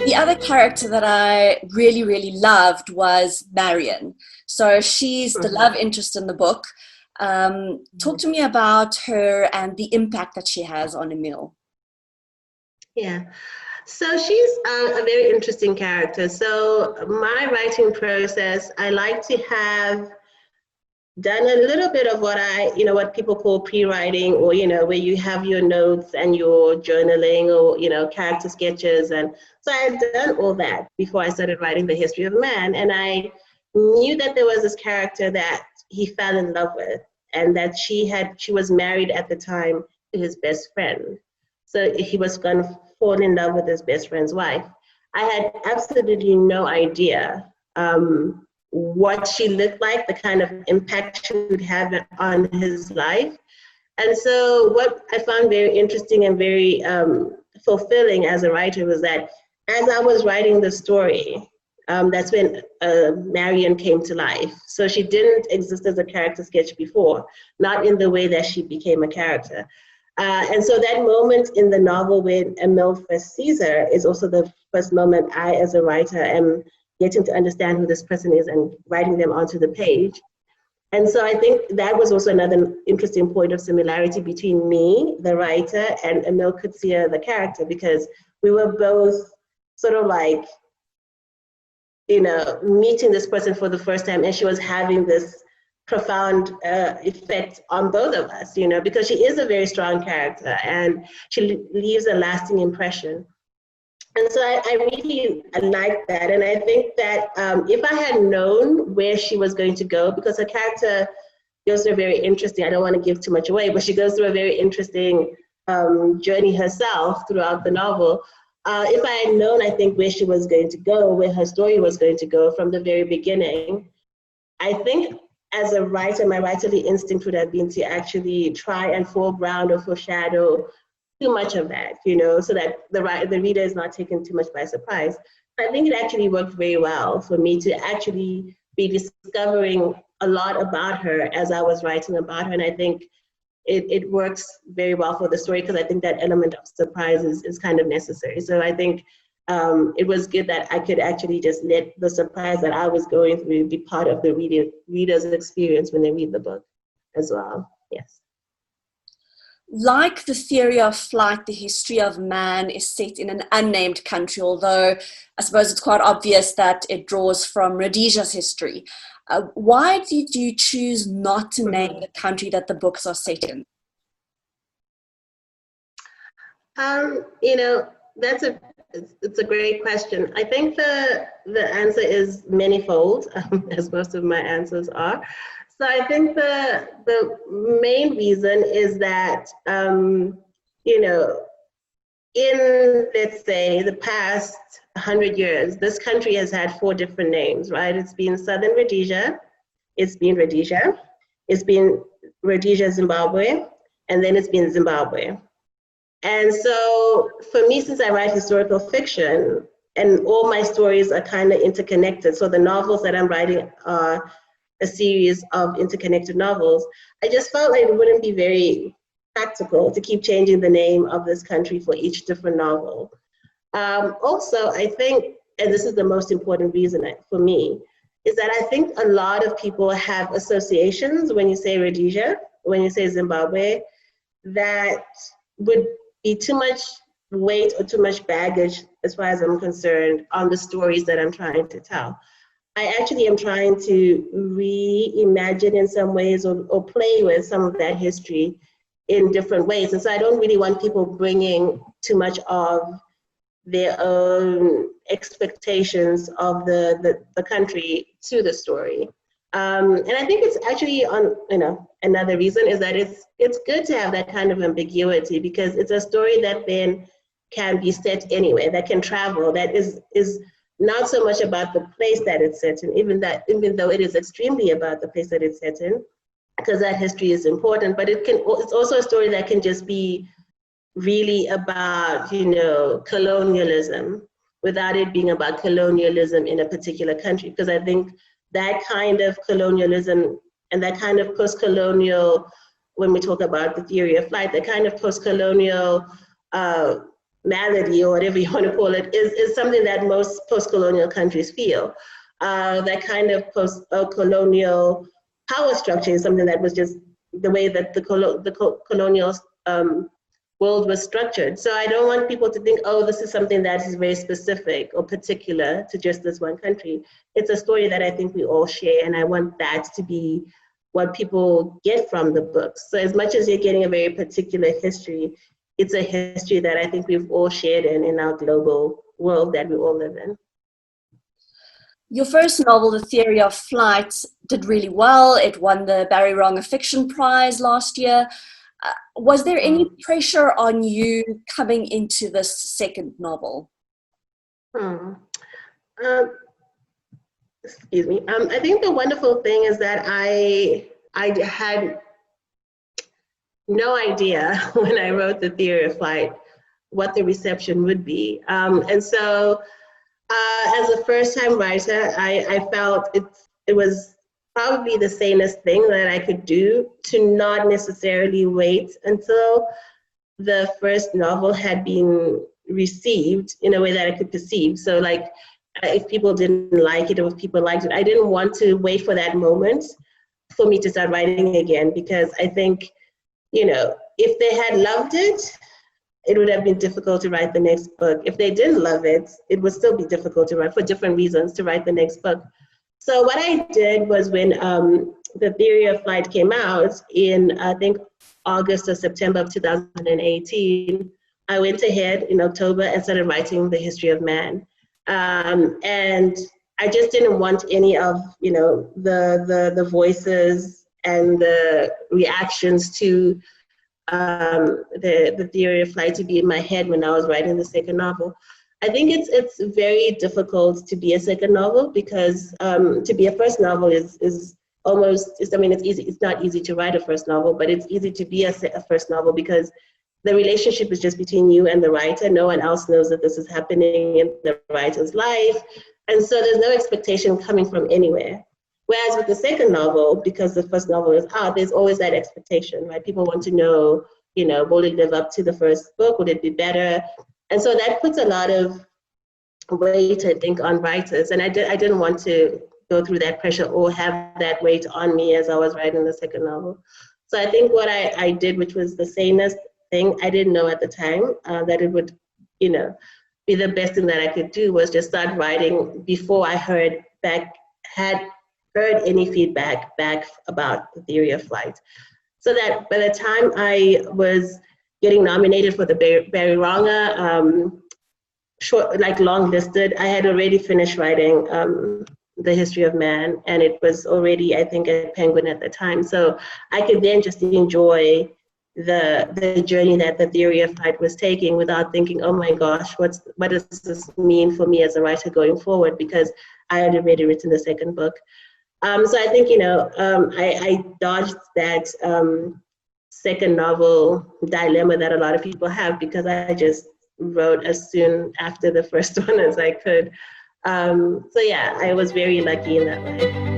The other character that I really, really loved was Marion. So she's the love interest in the book. Talk to me about her and the impact that she has on Emil. Yeah, so she's a very interesting character. So my writing process, I like to have done a little bit of what people call pre-writing, or, where you have your notes and your journaling, or, character sketches. And so I had done all that before I started writing the history of man. And I knew that there was this character that he fell in love with, and that she was married at the time to his best friend. So he was going to fall in love with his best friend's wife. I had absolutely no idea what she looked like, the kind of impact she would have on his life. And so what I found very interesting and very fulfilling as a writer was that as I was writing the story, that's when Marion came to life. So she didn't exist as a character sketch before, not in the way that she became a character. And so that moment in the novel when Emil first sees her is also the first moment I, as a writer, am getting to understand who this person is and writing them onto the page. And so I think that was also another interesting point of similarity between me, the writer, and Emil Coetzee, the character, because we were both sort of like, meeting this person for the first time, and she was having this profound effect on both of us, because she is a very strong character and she leaves a lasting impression. And so I really like that. And I think that if I had known where she was going to go, because her character goes through a very interesting, I don't want to give too much away, but she goes through a very interesting journey herself throughout the novel. If I had known, I think, where she was going to go, where her story was going to go from the very beginning, I think as a writer, my writerly instinct would have been to actually try and foreground or foreshadow too much of that, so that the reader is not taken too much by surprise. I think it actually worked very well for me to actually be discovering a lot about her as I was writing about her. And I think it works very well for the story, because I think that element of surprise is kind of necessary. So I think it was good that I could actually just let the surprise that I was going through be part of the reader's experience when they read the book as well. Yes. Like the theory of flight, the history of man is set in an unnamed country, although I suppose it's quite obvious that it draws from Rhodesia's history. Why did you choose not to name the country that the books are set in? It's a great question. I think the answer is manifold, as most of my answers are. So I think the main reason is that, in, let's say, the past 100 years, this country has had 4 different names, right? It's been Southern Rhodesia, it's been Rhodesia, it's been Rhodesia, Zimbabwe, and then it's been Zimbabwe. And so for me, since I write historical fiction, and all my stories are kind of interconnected, so the novels that I'm writing are a series of interconnected novels, I just felt like it wouldn't be very practical to keep changing the name of this country for each different novel. Also, I think, and this is the most important reason for me, is that I think a lot of people have associations when you say Rhodesia, when you say Zimbabwe, that would be too much weight or too much baggage, as far as I'm concerned, on the stories that I'm trying to tell. I actually am trying to reimagine in some ways, or play with some of that history in different ways. And so I don't really want people bringing too much of their own expectations of the country to the story. And I think it's actually another reason is that it's good to have that kind of ambiguity, because it's a story that then can be set anywhere, that can travel, that is not so much about the place that it's set in, even though it is extremely about the place that it's set in, because that history is important, but it's also a story that can just be really about, colonialism, without it being about colonialism in a particular country. Because I think that kind of colonialism and that kind of post-colonial, when we talk about the theory of flight, that kind of post-colonial malady, or whatever you want to call it, is something that most post-colonial countries feel. That kind of post-colonial power structure is something that was just the way that the colonial world was structured. So I don't want people to think, oh, this is something that is very specific or particular to just this one country. It's a story that I think we all share, and I want that to be what people get from the books. So as much as you're getting a very particular history, it's a history that I think we've all shared in our global world that we all live in. Your first novel, The Theory of Flight, did really well. It won the Barry Ronge Fiction Prize last year. Was there any pressure on you coming into this second novel? Excuse me. I think the wonderful thing is that I had no idea when I wrote The Theory of Flight what the reception would be. And so as a first-time writer, I felt it was probably the sanest thing that I could do to not necessarily wait until the first novel had been received in a way that I could perceive. So like, if people didn't like it or if people liked it, I didn't want to wait for that moment for me to start writing again, because I think, you know, if they had loved it, it would have been difficult to write the next book. If they didn't love it, it would still be difficult to write, for different reasons, to write the next book. So what I did was, when The Theory of Flight came out in, I think, August or September of 2018, I went ahead in October and started writing The History of Man. And I just didn't want any of, you know, the voices and the reactions to the Theory of Flight to be in my head when I was writing the second novel. I think it's very difficult to be a second novel, because to be a first novel is almost, I mean, it's easy. It's not easy to write a first novel, but it's easy to be a first novel, because the relationship is just between you and the writer. No one else knows that this is happening in the writer's life. And so there's no expectation coming from anywhere. Whereas with the second novel, because the first novel is out, there's always that expectation, right? People want to know, you know, will it live up to the first book? Will it be better? And so that puts a lot of weight, I think, on writers. And I didn't want to go through that pressure or have that weight on me as I was writing the second novel. So I think what I did, which was the sanest thing, I didn't know at the time that it would, you know, be the best thing that I could do, was just start writing before I had heard any feedback back about The Theory of Flight. So that by the time I was getting nominated for the Barry Ronge long listed, I had already finished writing The History of Man, and it was already, I think, at Penguin at the time. So I could then just enjoy the journey that The Theory of Flight was taking, without thinking, oh my gosh, what does this mean for me as a writer going forward, because I had already written the second book. So I think, you know, I dodged that second novel dilemma that a lot of people have, because I just wrote as soon after the first one as I could. So yeah, I was very lucky in that way.